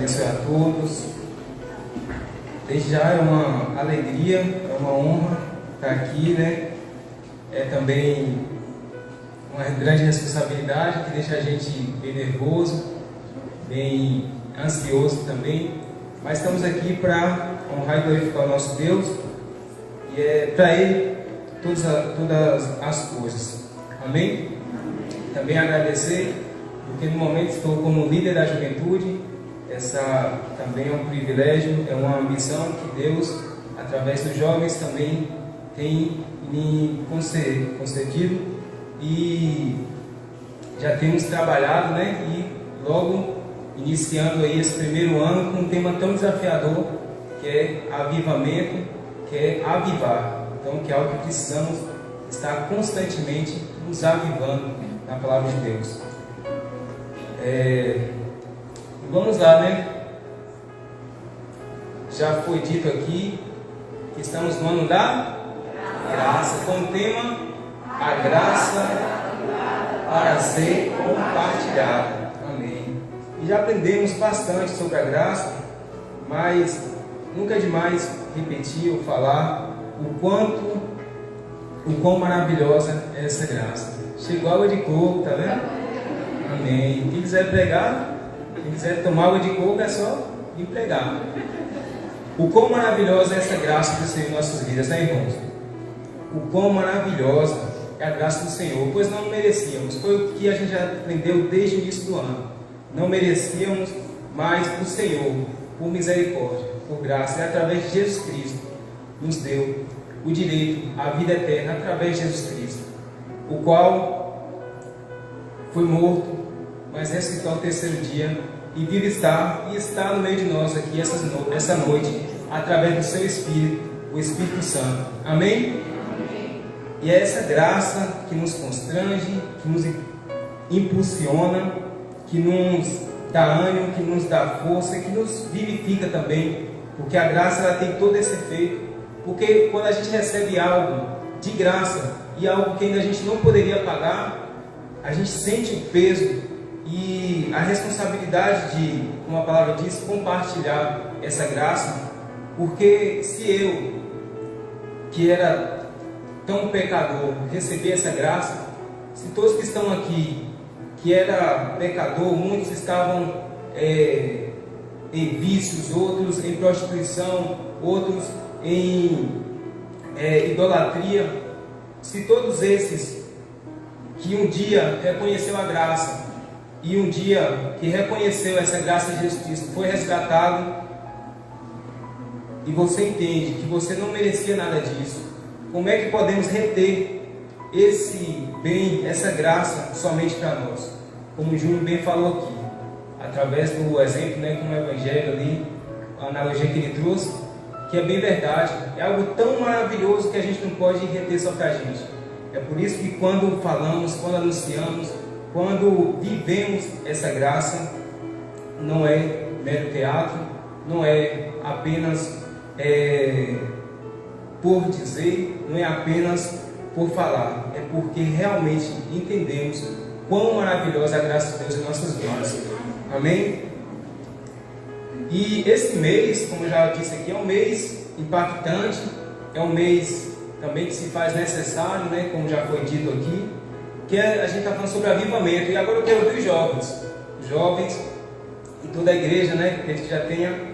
abençoe a todos. Desde já é uma alegria, é uma honra estar aqui, né? É também uma grande responsabilidade que deixa a gente bem nervoso, bem ansioso também. Mas estamos aqui para honrar e glorificar o nosso Deus e é para Ele todas as coisas. Amém? Também agradecer, porque no momento estou como líder da juventude. Essa também é um privilégio, é uma missão que Deus, através dos jovens, também tem me concedido. E já temos trabalhado, né? E logo iniciando aí esse primeiro ano com um tema tão desafiador, que é avivamento, que é avivar. Então, que é algo que precisamos estar constantemente nos avivando na palavra de Deus. Vamos lá, né? Já foi dito aqui que estamos no ano da graça, com o tema a graça para ser compartilhada. Amém. E já aprendemos bastante sobre a graça, mas nunca é demais repetir ou falar o quão maravilhosa é essa graça. Chegou água de coco, tá vendo? Amém. Quem quiser pregar, quem quiser tomar água de coco, é só ir pregar. O quão maravilhosa é essa graça do Senhor em nossas vidas, né, irmãos? O quão maravilhosa é a graça do Senhor, pois não merecíamos. Foi o que a gente já aprendeu desde o início do ano. Não merecíamos, mas o Senhor, por misericórdia, por graça, e através de Jesus Cristo, nos deu o direito à vida eterna através de Jesus Cristo, o qual foi morto, mas ressuscitou ao terceiro dia e vive está no meio de nós aqui essa noite, através do seu Espírito, o Espírito Santo. Amém? E é essa graça que nos constrange, que nos impulsiona, que nos dá ânimo, que nos dá força, que nos vivifica também, porque a graça ela tem todo esse efeito. Porque quando a gente recebe algo de graça e algo que ainda a gente não poderia pagar, a gente sente o peso e a responsabilidade de, como a palavra diz, compartilhar essa graça. Porque se eu, que era tão pecador, receber essa graça, se todos que estão aqui, que era pecador, muitos estavam em vícios, outros em prostituição, outros em idolatria, se todos esses que um dia reconheceu a graça e um dia que reconheceu essa graça de Jesus Cristo foi resgatado, e você entende que você não merecia nada disso, como é que podemos reter esse bem, essa graça somente para nós? Como o Júnior bem falou aqui, através do exemplo, né, com o Evangelho ali, a analogia que ele trouxe, que é bem verdade, é algo tão maravilhoso que a gente não pode reter só para a gente. É por isso que quando falamos, quando anunciamos, quando vivemos essa graça, não é mero teatro, não é apenas por dizer, não é apenas por falar, é porque realmente entendemos quão maravilhosa é a graça de Deus em nossas vidas. Amém? E esse mês, como eu já disse aqui, é um mês impactante, é um mês também que se faz necessário, né, como já foi dito aqui, que a gente está falando sobre avivamento. E agora eu quero ouvir os jovens e toda a igreja, né, que a gente já tenha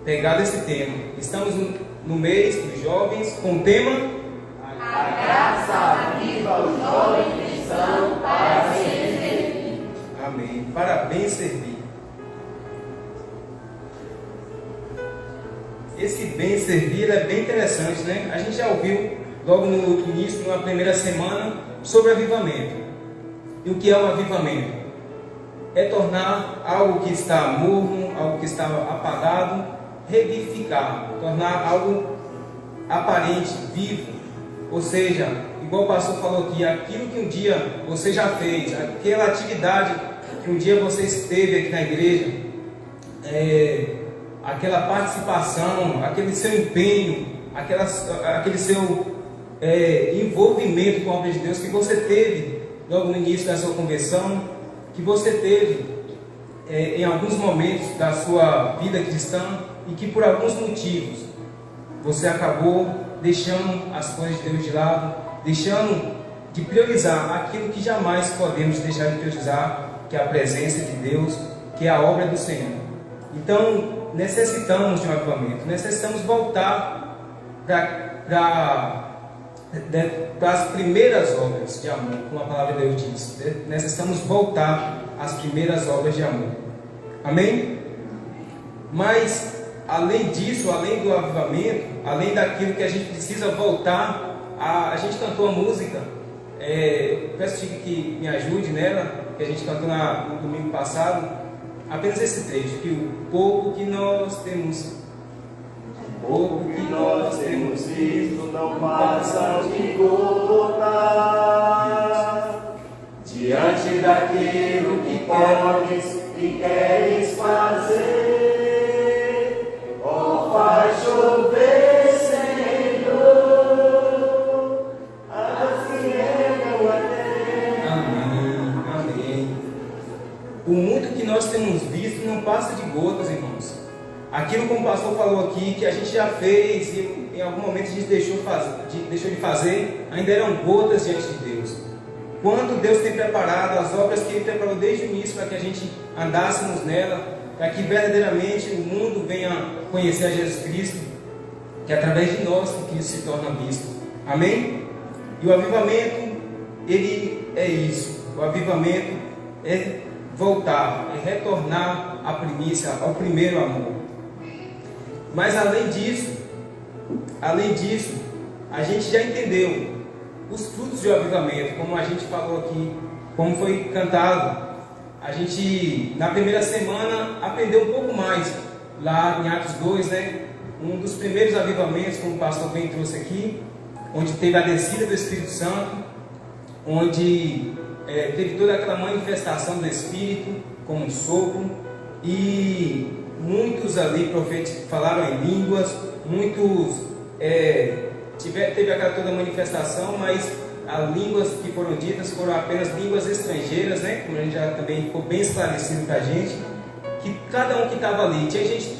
pegado esse tema. Estamos no mês dos jovens com o tema a graça aviva o jovem cristão para bem servir. Amém. Para bem servir. Esse bem servir é bem interessante, né? A gente já ouviu logo no início, na primeira semana, sobre avivamento. E o que é um avivamento? É tornar algo que está morno, algo que está apagado, revivificar, tornar algo aparente, vivo. Ou seja, igual o pastor falou aqui, aquilo que um dia você já fez, aquela atividade que um dia você esteve aqui na igreja, aquela participação, aquele seu empenho, aquele seu envolvimento com a obra de Deus que você teve logo no início da sua conversão, que você teve em alguns momentos da sua vida cristã e que por alguns motivos você acabou deixando as coisas de Deus de lado, deixando de priorizar aquilo que jamais podemos deixar de priorizar, que é a presença de Deus, que é a obra do Senhor. Então, necessitamos de um avivamento, necessitamos voltar para as primeiras obras de amor, como a palavra de Deus diz. Necessitamos voltar às primeiras obras de amor. Amém? Mas, além disso, além do avivamento, além daquilo que a gente precisa voltar, a gente cantou a música, peço que me ajude nela, que a gente cantou no domingo passado, apenas esse trecho, que o pouco que nós temos, visto não passa de gota diante daquilo que podes e queres fazer. Oh, faz chover, Senhor, águas que regam a terra. Amém, amém. O muito que nós temos visto não passa de gotas, irmãos. Aquilo como o pastor falou aqui, que a gente já fez e em algum momento a gente deixou de fazer, ainda eram gotas diante de Deus. Quando Deus tem preparado as obras que Ele preparou desde o início para que a gente andássemos nela, para que verdadeiramente o mundo venha conhecer a Jesus Cristo, que é através de nós que Cristo se torna visto. Amém? E o avivamento, ele é isso. O avivamento é voltar, é retornar à primícia, ao primeiro amor. Mas além disso, a gente já entendeu os frutos do avivamento, como a gente falou aqui, como foi cantado. A gente, na primeira semana, aprendeu um pouco mais, lá em Atos 2, né? Um dos primeiros avivamentos, como o pastor bem trouxe aqui, onde teve a descida do Espírito Santo, onde teve toda aquela manifestação do Espírito, como um sopro, e muitos ali falaram em línguas, muitos teve aquela toda manifestação, mas as línguas que foram ditas foram apenas línguas estrangeiras, né? Como a gente já também ficou bem esclarecido para a gente, que cada um que estava ali, tinha gente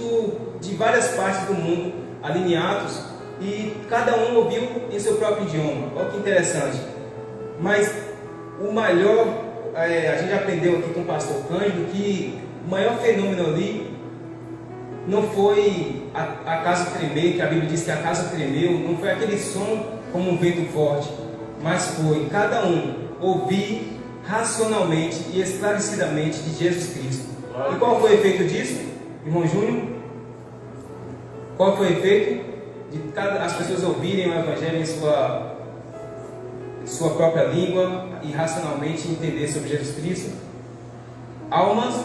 de várias partes do mundo alinhados, e cada um ouviu em seu próprio idioma. Olha que interessante. Mas o maior, a gente aprendeu aqui com o pastor Cândido, que o maior fenômeno ali não foi a casa tremer, que a Bíblia diz que a casa tremeu, não foi aquele som como um vento forte, mas foi cada um ouvir racionalmente e esclarecidamente de Jesus Cristo. E qual foi o efeito disso, irmão Júnior? Qual foi o efeito de as pessoas ouvirem o Evangelho em sua própria língua e racionalmente entender sobre Jesus Cristo? Almas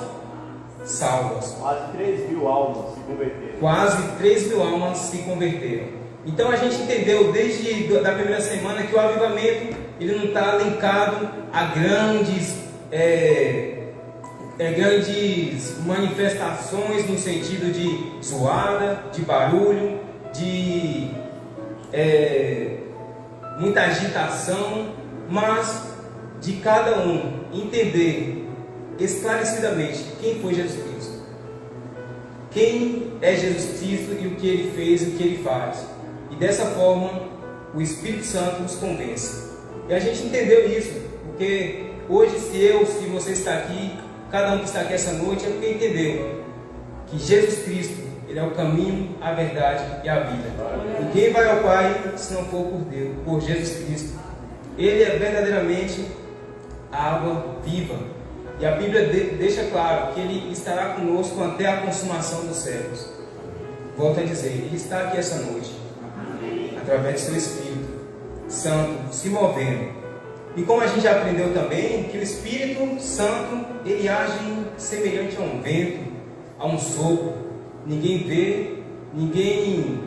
salvas. Quase 3.000 almas se converteram. Quase 3.000 almas se converteram. Então a gente entendeu desde a primeira semana que o avivamento ele não está linkado a grandes manifestações no sentido de zoada, de barulho, de muita agitação, mas de cada um entender esclarecidamente quem foi Jesus Cristo, quem é Jesus Cristo e o que Ele fez e o que Ele faz. E dessa forma o Espírito Santo nos convence. E a gente entendeu isso, porque hoje se você está aqui, cada um que está aqui essa noite, é porque entendeu que Jesus Cristo, Ele é o caminho, a verdade e a vida. Ninguém vai ao Pai se não for por Deus, por Jesus Cristo. Ele é verdadeiramente a água viva. E a Bíblia deixa claro que Ele estará conosco até a consumação dos séculos. Volto a dizer, Ele está aqui essa noite, através do seu Espírito Santo se movendo. E como a gente já aprendeu também, que o Espírito Santo, ele age semelhante a um vento, a um sopro. Ninguém vê, ninguém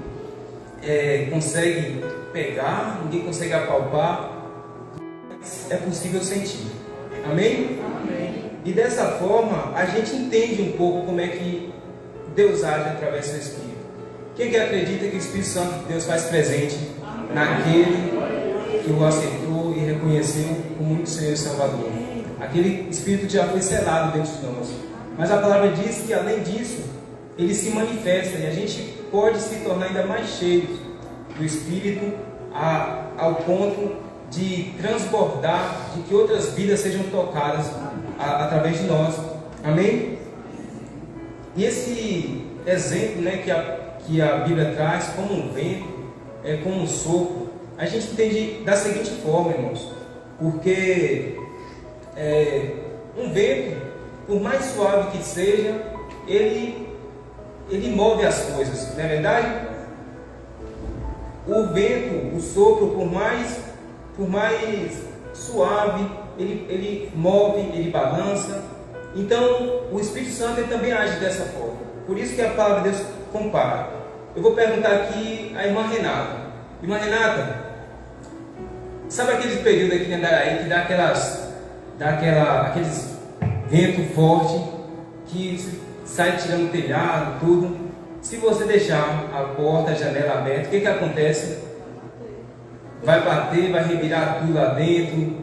consegue pegar, ninguém consegue apalpar, mas é possível sentir. Amém? Amém. E dessa forma, a gente entende um pouco como é que Deus age através do seu Espírito. Quem que acredita que o Espírito Santo de Deus faz presente naquele que o aceitou e reconheceu como único Senhor e Salvador? Aquele Espírito já foi selado dentro de nós. Mas a palavra diz que, além disso, ele se manifesta e a gente pode se tornar ainda mais cheio do Espírito ao ponto de transbordar, de que outras vidas sejam tocadas através de nós. Amém? E esse exemplo, né, que a Bíblia traz como um vento, como um sopro, a gente entende da seguinte forma, irmãos, porque um vento, por mais suave que seja, ele move as coisas, não é verdade? O vento, o sopro, por mais suave, ele move, ele balança. Então, o Espírito Santo ele também age dessa forma. Por isso que a palavra de Deus compara. Eu vou perguntar aqui à irmã Renata. Irmã Renata, sabe aquele período aqui em Andaraí que dá aqueles vento forte que sai tirando o telhado, tudo? Se você deixar a porta, a janela aberta, o que acontece? Vai bater, vai revirar tudo lá dentro,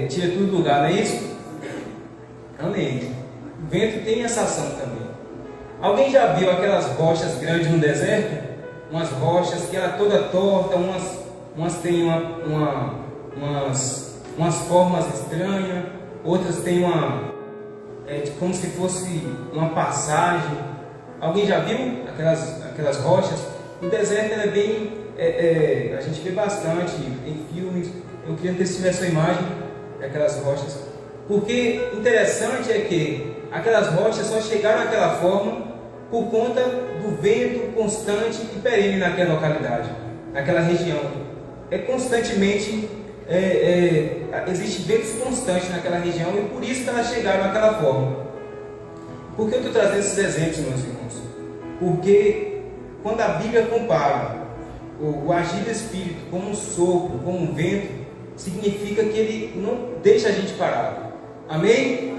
tira tudo do lugar, não é isso? Amém. O vento tem essa ação também. Alguém já viu aquelas rochas grandes no deserto? Umas rochas que ela toda torta, umas têm umas formas estranhas, outras têm como se fosse uma passagem. Alguém já viu aquelas rochas? O deserto é bem, a gente vê bastante em filmes. Eu queria ter sido essa imagem daquelas rochas, porque interessante é que aquelas rochas só chegaram daquela forma por conta do vento constante e perene naquela localidade, naquela região. Constantemente existe ventos constantes naquela região e por isso que elas chegaram daquela forma. Por que eu estou trazendo esses exemplos, meus irmãos? Porque quando a Bíblia compara o agir do Espírito como um sopro, como um vento, significa que ele não deixa a gente parado. Amém?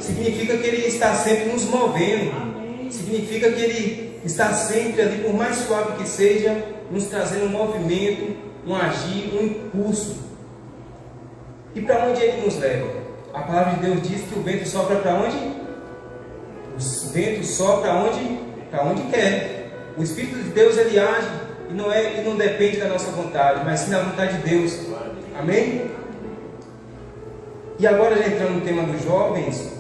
Significa que ele está sempre nos movendo. Significa que ele está sempre ali, por mais suave que seja, nos trazendo um movimento, um agir, um impulso. E para onde ele nos leva? A palavra de Deus diz que o vento sopra para onde? O vento sopra onde? Para onde quer. O Espírito de Deus ele age e não depende da nossa vontade, mas sim da vontade de Deus. Amém? E agora, já entrando no tema dos jovens,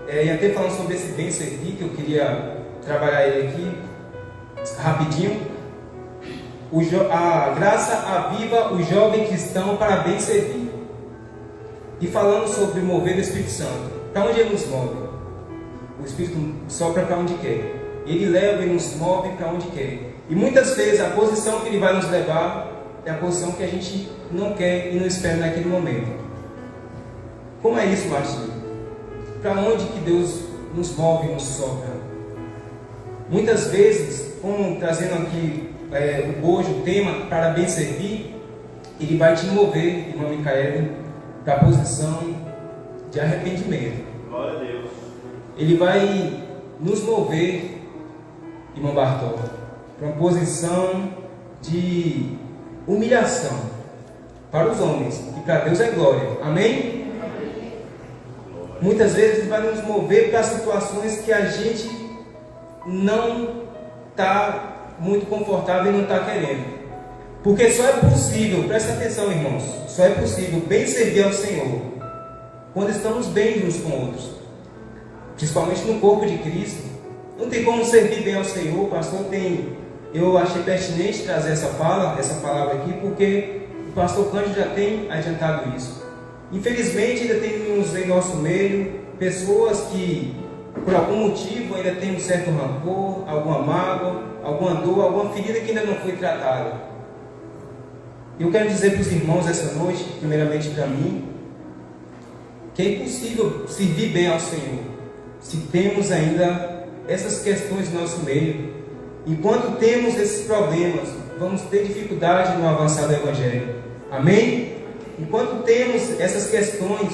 e até falando sobre esse bem servir, que eu queria trabalhar ele aqui rapidinho. A graça aviva o jovem cristão para bem servir. E falando sobre o mover do Espírito Santo, para onde ele nos move? O Espírito sopra para onde quer. Ele leva e nos move para onde quer. E muitas vezes a posição que ele vai nos levar é a posição que a gente não quer e não espera naquele momento. Como é isso, Martinho? Para onde que Deus nos move e nos sopra? Muitas vezes, como trazendo aqui o tema para bem servir, ele vai te mover, irmã Micaela, para a posição de arrependimento. Glória a Deus. Ele vai nos mover, irmão Bartol, para uma posição de humilhação para os homens, e para Deus é glória. Amém? Muitas vezes ele vai nos mover para situações que a gente não está muito confortável e não está querendo. Porque só é possível, presta atenção, irmãos, só é possível bem servir ao Senhor quando estamos bem uns com outros, principalmente no corpo de Cristo. Não tem como servir bem ao Senhor, pastor. Eu achei pertinente trazer essa palavra aqui, porque o pastor Cândido já tem adiantado isso. Infelizmente, ainda temos em nosso meio pessoas que, por algum motivo, ainda têm um certo rancor, alguma mágoa, alguma dor, alguma ferida que ainda não foi tratada. Eu quero dizer para os irmãos essa noite, primeiramente para mim, que é impossível servir bem ao Senhor se temos ainda essas questões no nosso meio. Enquanto temos esses problemas, vamos ter dificuldade no avançar do Evangelho. Amém? Enquanto temos essas questões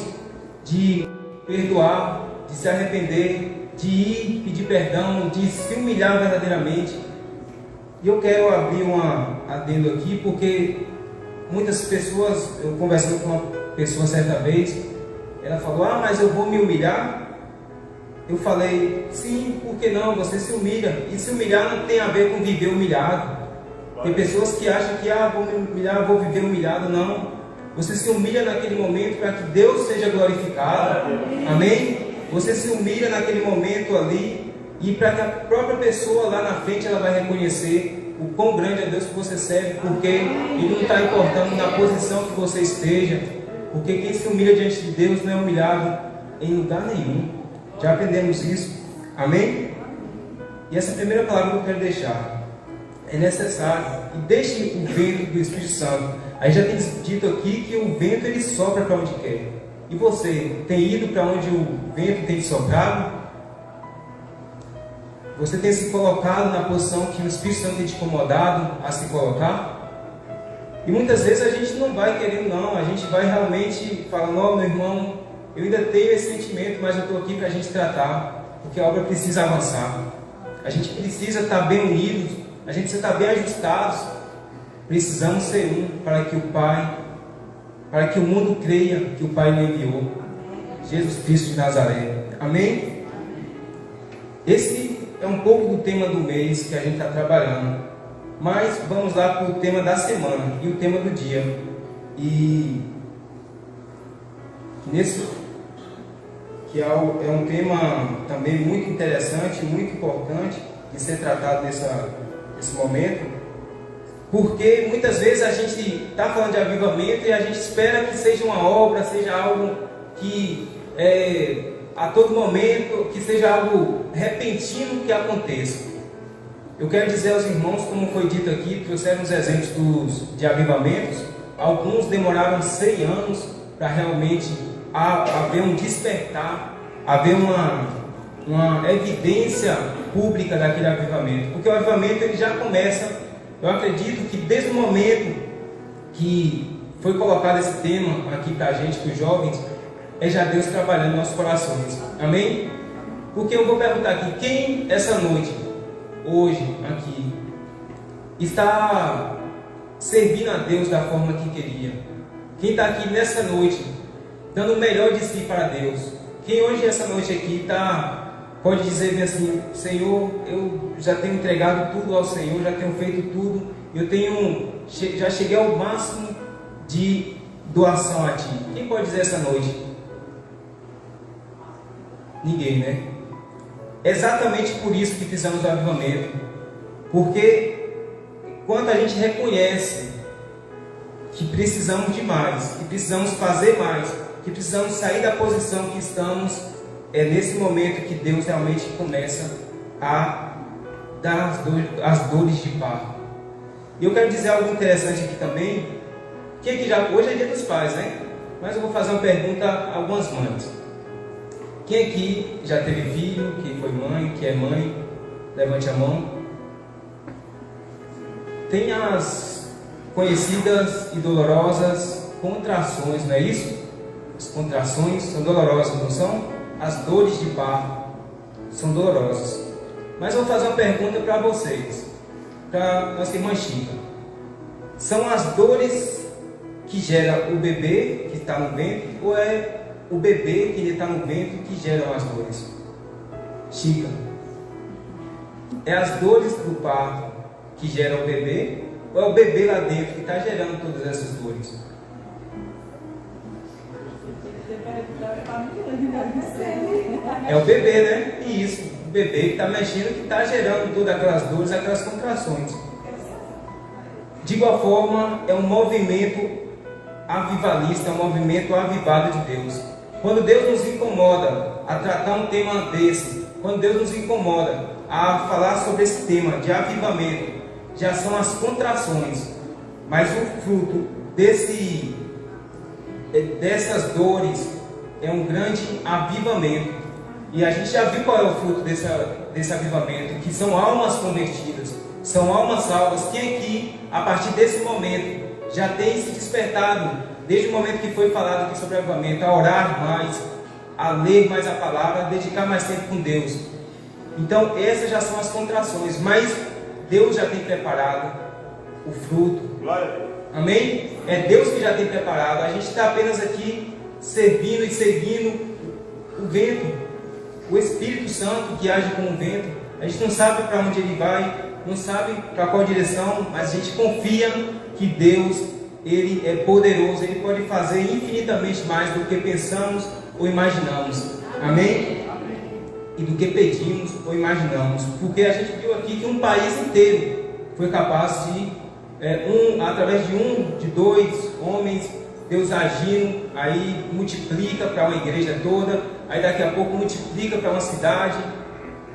de perdoar, de se arrepender, de ir pedir perdão, de se humilhar verdadeiramente. E eu quero abrir um adendo aqui, porque muitas pessoas, eu conversando com uma pessoa certa vez, ela falou: mas eu vou me humilhar? eu falei, sim, por que não? Você se humilha. E se humilhar não tem a ver com viver humilhado. Tem pessoas que acham que, vou me humilhar, vou viver humilhado. Não. Você se humilha naquele momento para que Deus seja glorificado. Amém? Você se humilha naquele momento ali e para que a própria pessoa lá na frente ela vai reconhecer o quão grande é Deus que você serve, porque Ele não está importando na posição que você esteja, porque quem se humilha diante de Deus não é humilhado em lugar nenhum. Já aprendemos isso. Amém? E essa primeira palavra que eu quero deixar é necessário, e deixe o vento do Espírito Santo. A gente já tem dito aqui que o vento ele sopra para onde quer. E você tem ido para onde o vento tem soprado? Você tem se colocado na posição que o Espírito Santo tem te incomodado a se colocar? E muitas vezes a gente não vai querendo não, a gente vai realmente falando, meu irmão, eu ainda tenho esse sentimento, mas eu estou aqui para a gente tratar, porque a obra precisa avançar. A gente precisa estar bem unidos, a gente precisa estar bem ajustados. Precisamos ser um para que o Pai, para que o mundo creia que o Pai nos enviou, Jesus Cristo de Nazaré. Amém? Esse é um pouco do tema do mês que a gente está trabalhando, mas vamos lá para o tema da semana e o tema do dia. E nesse que é um tema também muito interessante, muito importante de ser tratado nesse momento, porque muitas vezes a gente está falando de avivamento e a gente espera que seja uma obra, seja algo que a todo momento, que seja algo repentino que aconteça. Eu quero dizer aos irmãos, como foi dito aqui, trouxeram os exemplos de avivamentos. Alguns demoraram 100 anos para realmente haver um despertar, haver uma evidência pública daquele avivamento. Porque o avivamento ele já começa, eu acredito que desde o momento que foi colocado esse tema aqui para a gente, para os jovens, é já Deus trabalhando nos nossos corações. Amém? Porque eu vou perguntar aqui, quem essa noite, hoje, aqui, está servindo a Deus da forma que queria? Quem está aqui nessa noite, dando o melhor de si para Deus? Quem hoje, essa noite aqui, pode dizer assim, Senhor, eu já tenho entregado tudo ao Senhor, já tenho feito tudo, já cheguei ao máximo de doação a Ti. Quem pode dizer essa noite? Ninguém, né? Exatamente por isso que fizemos o avivamento. Porque quando a gente reconhece que precisamos de mais, que precisamos fazer mais, que precisamos sair da posição que estamos, é nesse momento que Deus realmente começa a dar as dores de parto. E eu quero dizer algo interessante aqui também. Hoje é dia dos pais, né? Mas eu vou fazer uma pergunta a algumas mães. Quem aqui já teve filho, que foi mãe, que é mãe? Levante a mão. Tem as conhecidas e dolorosas contrações, não é isso? As contrações são dolorosas, não são? As dores de parto são dolorosas. Mas eu vou fazer uma pergunta para vocês, para nossa irmã Chica. São as dores que gera o bebê que está no ventre, ou é o bebê que está no ventre que geram as dores? Chica, é as dores do parto que geram o bebê, ou é o bebê lá dentro que está gerando todas essas dores? É o bebê, né? E isso, o bebê que está mexendo, que está gerando todas aquelas dores, aquelas contrações. De igual forma, é um movimento avivalista, é um movimento avivado de Deus. Quando Deus nos incomoda a tratar um tema desse, quando Deus nos incomoda a falar sobre esse tema de avivamento, já são as contrações, mas o fruto dessas dores é um grande avivamento. E a gente já viu qual é o fruto desse avivamento, que são almas convertidas, são almas salvas. Quem aqui, a partir desse momento, já tem se despertado, desde o momento que foi falado aqui sobre avivamento, a orar mais, a ler mais a palavra, a dedicar mais tempo com Deus? Então essas já são as contrações, mas Deus já tem preparado o fruto. Amém? É Deus que já tem preparado. A gente está apenas aqui servindo e seguindo o vento. o Espírito Santo que age como um vento. A gente não sabe para onde ele vai, não sabe para qual direção, mas a gente confia que Deus, ele é poderoso, ele pode fazer infinitamente mais do que pensamos ou imaginamos. Amém? E do que pedimos ou imaginamos. Porque a gente viu aqui que um país inteiro foi capaz de, através de dois homens, Deus agindo, aí multiplica para uma igreja toda, aí daqui a pouco multiplica para uma cidade,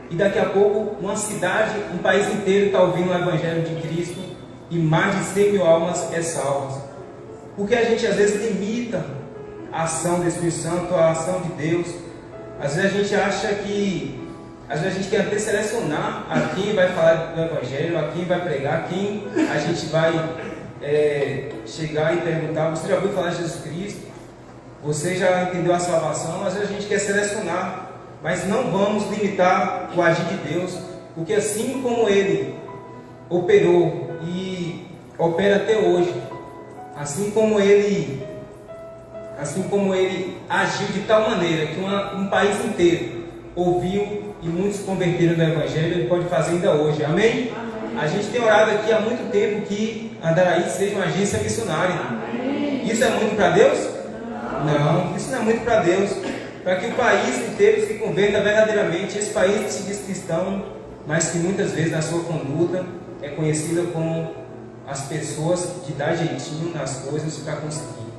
e daqui a pouco uma cidade, um país inteiro está ouvindo o Evangelho de Cristo, e mais de 100 mil almas é salvas. Porque a gente às vezes limita a ação do Espírito Santo, a ação de Deus. Às vezes a gente acha que, às vezes a gente quer até selecionar a quem vai falar do Evangelho, a quem vai pregar, a quem a gente vai chegar e perguntar: você já ouviu falar de Jesus Cristo? Você já entendeu a salvação? Às vezes a gente quer selecionar, mas não vamos limitar o agir de Deus, porque assim como Ele operou e opera até hoje, assim como Ele agiu de tal maneira que um país inteiro ouviu e muitos se converteram no Evangelho, Ele pode fazer ainda hoje. Amém? A gente tem orado aqui há muito tempo que Andaraí seja uma agência missionária. Isso é muito para Deus? Não, isso não é muito para Deus. Para que o país inteiro se converta verdadeiramente, esse país que se diz cristão, mas que muitas vezes na sua conduta é conhecida como as pessoas que dá jeitinho nas coisas para conseguir.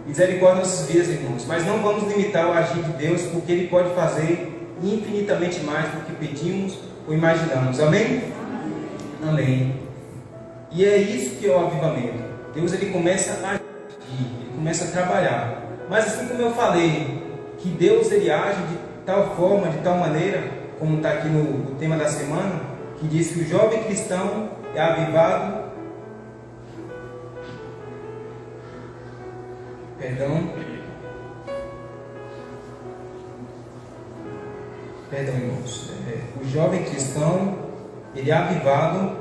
Misericórdia nossas vidas, irmãos, mas não vamos limitar o agir de Deus, porque Ele pode fazer infinitamente mais do que pedimos ou imaginamos. Amém? Amém. E é isso que é o avivamento. Deus, Ele começa a agir, Ele começa a trabalhar. Mas assim como eu falei, que Deus, Ele age de tal forma, de tal maneira, como está aqui no tema da semana, que diz que o jovem cristão é avivado. Perdão, irmãos. O jovem cristão, ele é avivado.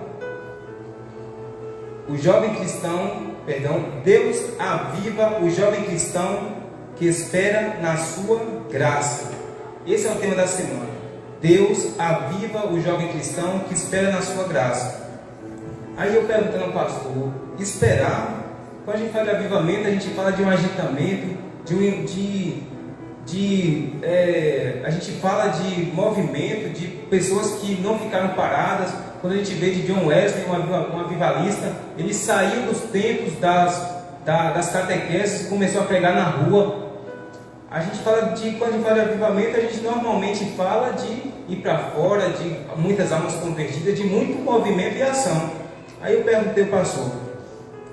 Deus aviva o jovem cristão que espera na sua graça. Esse é o tema da semana. Deus aviva o jovem cristão que espera na sua graça. Aí eu perguntando ao pastor, esperar? Quando a gente fala de avivamento, a gente fala de um agitamento, a gente fala de movimento, de pessoas que não ficaram paradas. Quando a gente vê de John Wesley, um avivalista, ele saiu dos tempos das catequeses e começou a pregar na rua. Quando a gente fala de avivamento, a gente normalmente fala de ir para fora, de muitas almas convertidas, de muito movimento e ação. Aí eu perguntei ao pastor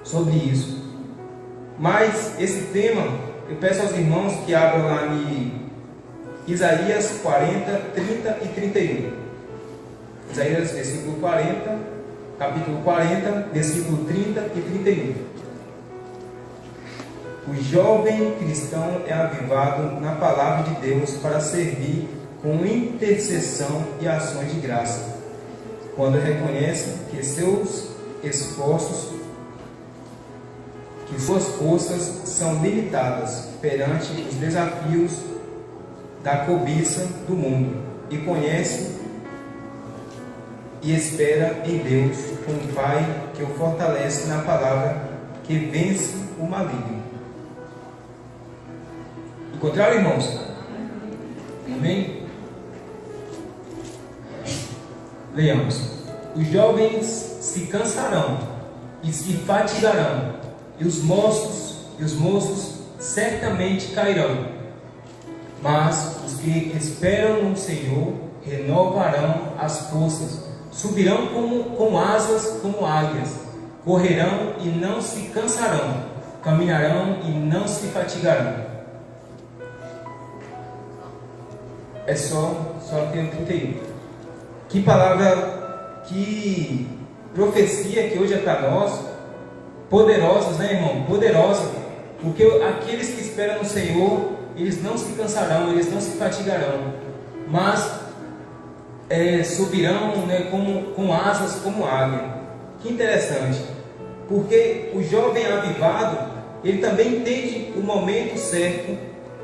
sobre isso. Mas esse tema, eu peço aos irmãos que abram lá em Isaías 40, 30 e 31. Isaías, capítulo 40, versículo 30 e 31. O jovem cristão é avivado na palavra de Deus para servir com intercessão e ações de graça, quando reconhece que seus esforços, que suas forças são limitadas perante os desafios da cobiça do mundo, e conhece e espera em Deus, um Pai que o fortalece na palavra, que vence o maligno. Encontraram, irmãos? Amém? Leamos. Os jovens se cansarão e se fatigarão, e os moços certamente cairão. Mas os que esperam no Senhor renovarão as forças, subirão com asas como águias, correrão e não se cansarão, caminharão e não se fatigarão. É só tem o 31. Que palavra, que profecia que hoje é para nós, poderosas, né, irmão? Poderosa, porque aqueles que esperam no Senhor, eles não se cansarão, eles não se fatigarão, mas subirão, né, com asas como águia. Que interessante, porque o jovem avivado, ele também entende o momento certo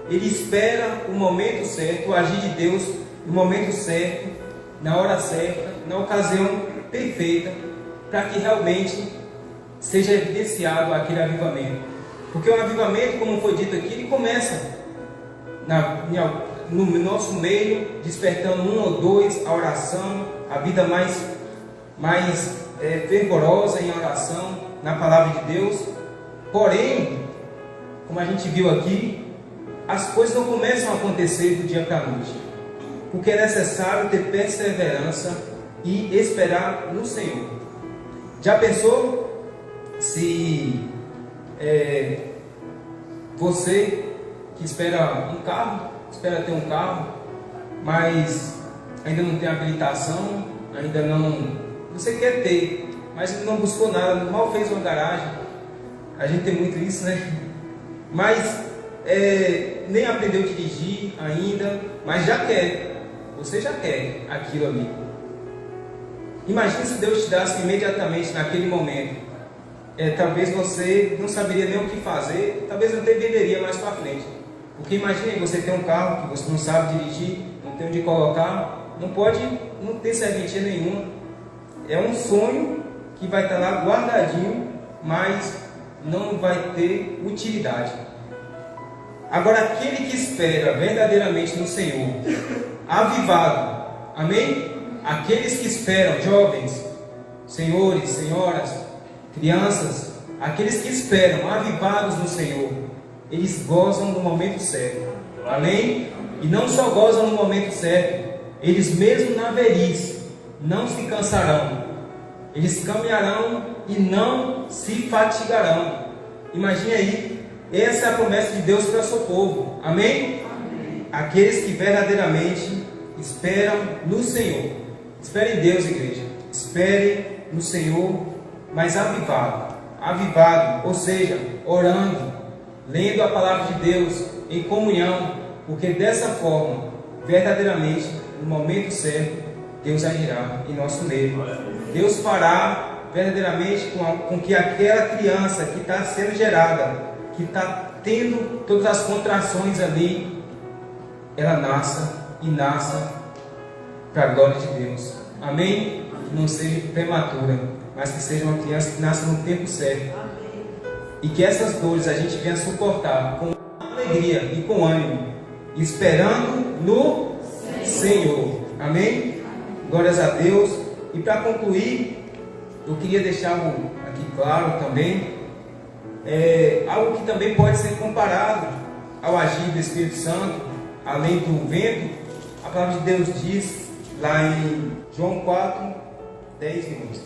ele espera o momento certo, o agir de Deus no momento certo, na hora certa, na ocasião perfeita, para que realmente seja evidenciado aquele avivamento. Porque o avivamento, como foi dito aqui, ele começa no nosso meio, despertando um ou dois a oração, a vida mais fervorosa em oração, na palavra de Deus. Porém, como a gente viu aqui, as coisas não começam a acontecer do dia para a noite, porque é necessário ter perseverança e esperar no Senhor. Já pensou se você que espera um carro, espera ter um carro, mas ainda não tem habilitação, ainda não, você quer ter, mas não buscou nada, mal fez uma garagem. A gente tem muito isso, né? Mas nem aprendeu a dirigir ainda, mas já quer, você já quer aquilo ali. Imagine se Deus te desse imediatamente naquele momento. Talvez você não saberia nem o que fazer, talvez até venderia mais para frente. Porque imagine você ter um carro que você não sabe dirigir, não tem onde colocar, não tem serventia nenhuma. É um sonho que vai estar lá guardadinho, mas não vai ter utilidade. Agora, aquele que espera verdadeiramente no Senhor, avivado, amém? Aqueles que esperam, jovens, senhores, senhoras, crianças, aqueles que esperam, avivados no Senhor, eles gozam no momento certo, amém? E não só gozam no momento certo, eles mesmo na velhice não se cansarão, eles caminharão e não se fatigarão. Imagine aí, essa é a promessa de Deus para o seu povo, amém? Aqueles que verdadeiramente esperam no Senhor. Espere em Deus, igreja, espere no Senhor, mas avivado, ou seja, orando, lendo a palavra de Deus em comunhão, porque dessa forma, verdadeiramente, no momento certo, Deus agirá em nosso meio. Deus fará verdadeiramente com que aquela criança que está sendo gerada, que está tendo todas as contrações ali, ela nasça para a glória de Deus, amém? Que não seja prematura, mas que seja uma criança que nasça no tempo certo, e que essas dores a gente venha suportar com alegria e com ânimo, esperando no Senhor, amém? Glórias a Deus. E para concluir, eu queria deixar aqui claro também, algo que também pode ser comparado ao agir do Espírito Santo, além do vento. A palavra de Deus diz lá em João 4, 10 minutos.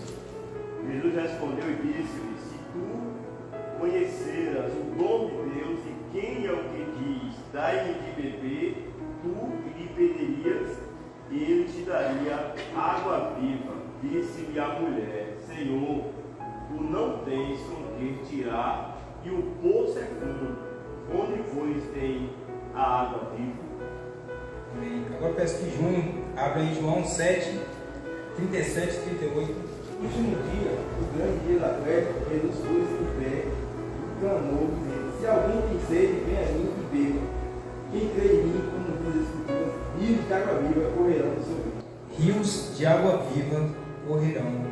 Jesus respondeu e disse-lhe: se tu conheceras o dom de Deus e quem é o que diz, dai-me de beber, tu lhe pedirias e ele te daria água viva. Disse-lhe a mulher: Senhor, tu não tens com que tirar e o poço é fundo. Onde, pois, tem a água viva? Amém. Agora peço que Júnior abra em João 7, 37 e 38. No último dia, o grande dia da festa, Jesus pôs-se em pé e clamou, dizendo: se alguém tem sede, venha a mim e beba. Quem crê em mim, como diz a Escritura, rios de água viva correrão do seu peito. Rios de água viva correrão.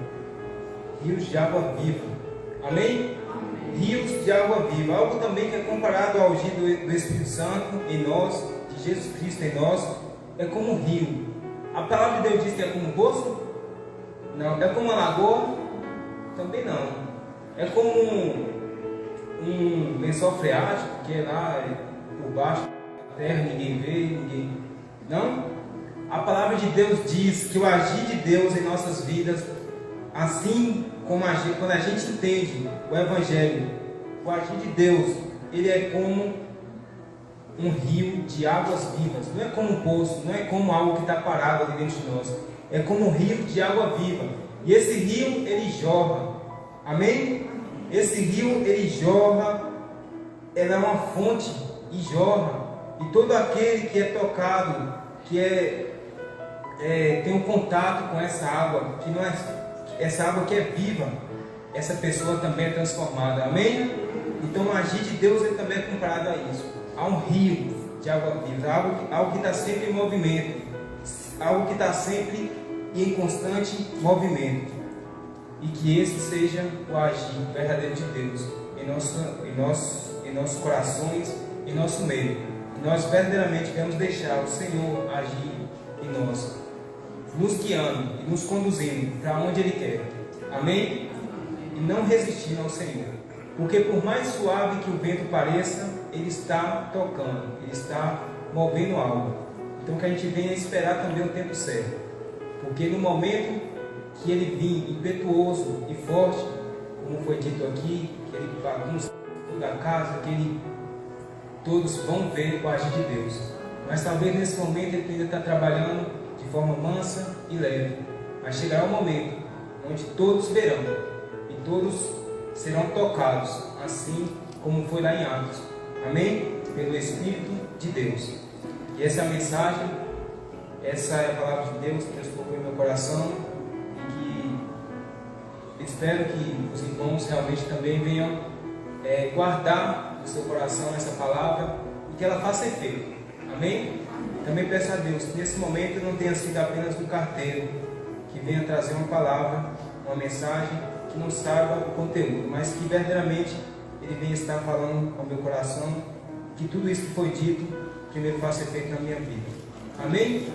Rios de água viva. Amém? Rios de água viva. Algo também que é comparado ao agir do Espírito Santo em nós, de Jesus Cristo em nós, é como um rio. A palavra de Deus diz que é como um poço? Não. É como uma lagoa? Também não. É como um lençol freático, que é lá por baixo da terra, ninguém vê, ninguém... Não? A palavra de Deus diz que o agir de Deus em nossas vidas, assim como quando a gente entende o Evangelho, o agir de Deus, ele é como um rio de águas vivas. Não é como um poço, não é como algo que está parado ali dentro de nós. É como um rio de água viva. E esse rio, ele jorra. Amém? Esse rio, ele jorra. Ela é uma fonte e jorra. E todo aquele que é tocado, que tem um contato com essa água, que não é essa água que é viva, essa pessoa também é transformada. Amém? Então o agir de Deus ele também é comparado a isso, a um rio de água viva, algo que está sempre em movimento, algo que está sempre em constante movimento. E que esse seja o agir verdadeiro de Deus em nossos corações, em nosso meio. E nós verdadeiramente vamos deixar o Senhor agir em nós, nos guiando e nos conduzindo para onde Ele quer. Amém? E não resistindo ao Senhor. Porque por mais suave que o vento pareça, Ele está tocando, Ele está movendo algo. Então que a gente venha esperar também o tempo certo. Porque no momento que Ele vir impetuoso e forte, como foi dito aqui, que Ele bagunça toda a casa, que todos vão ver o agir de Deus. Mas talvez nesse momento Ele ainda está trabalhando de forma mansa e leve. Mas chegará um momento onde todos verão e todos serão tocados, assim como foi lá em Atos. Amém? Pelo Espírito de Deus. E essa é a mensagem, essa é a palavra de Deus que Deus colocou em meu coração, e que espero que os irmãos realmente também venham guardar no seu coração essa palavra e que ela faça efeito. Amém? Também peço a Deus que nesse momento não tenha sido apenas um carteiro que venha trazer uma palavra, uma mensagem, que não saiba o conteúdo, mas que verdadeiramente Ele venha estar falando ao meu coração, que tudo isso que foi dito, que me faça efeito na minha vida. Amém?